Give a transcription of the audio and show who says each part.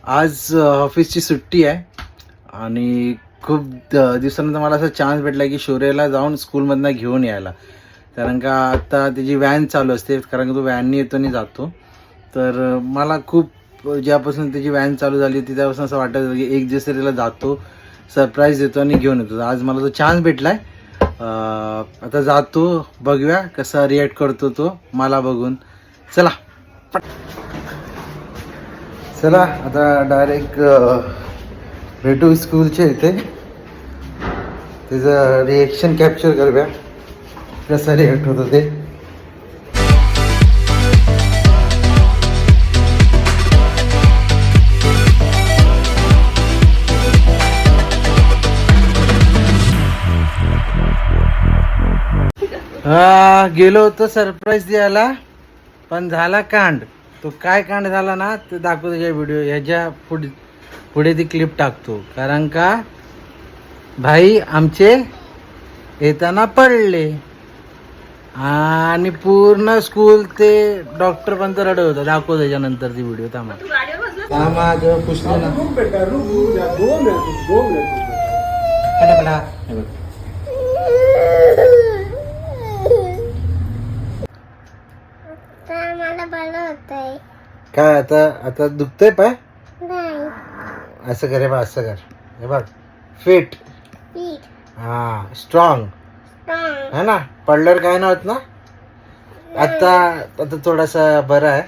Speaker 1: आज ऑफिसची सुट्टी आहे आणि खूप दिवसानंतर मला असा चान्स भेटला की शौर्यला जाऊन स्कूलमधनं घेऊन यायला. कारण का आता त्याची व्हॅन चालू असते, कारण का तो व्हॅननी येतो आणि जातो. तर मला खूप ज्यापासून त्याची व्हॅन चालू झाली होती त्यापासून असं वाटत होतं की एक दिवस त्याला जातो, सरप्राईज देतो आणि घेऊन येतो. आज मला तो चान्स भेटला आहे. आता जातो, बघूया कसा रिॲक्ट करतो तो मला बघून. चला चला आता डायरेक्ट भेटू स्कूलच्या इथे. त्याचं रिएक्शन कॅप्चर करूया, कसं रिॲक्ट होतं ते. हा, गेलो होतो सरप्राईज द्यायला, पण झाला कांड. तो काय कांड झाला ना ते दाखवतो त्याच्या व्हिडिओ, ह्याच्या पुढे ती क्लिप टाकतो. कारण का भाई आमचे येताना पडले आणि पूर्ण स्कूल ते डॉक्टर पण तर रडत होता. दाखवतो त्याच्यानंतर ती व्हिडिओ. थांबा जेव्हा पुसले ना पटापटा. हे बघ. काय आता आता दुखतंय पाय? असं कर, हे बघ, असं कर. हे बघ, फिट. हा, स्ट्रॉंग है ना. पडल्यावर काय नव्हत ना. आता आता थोडासा बरा आहे.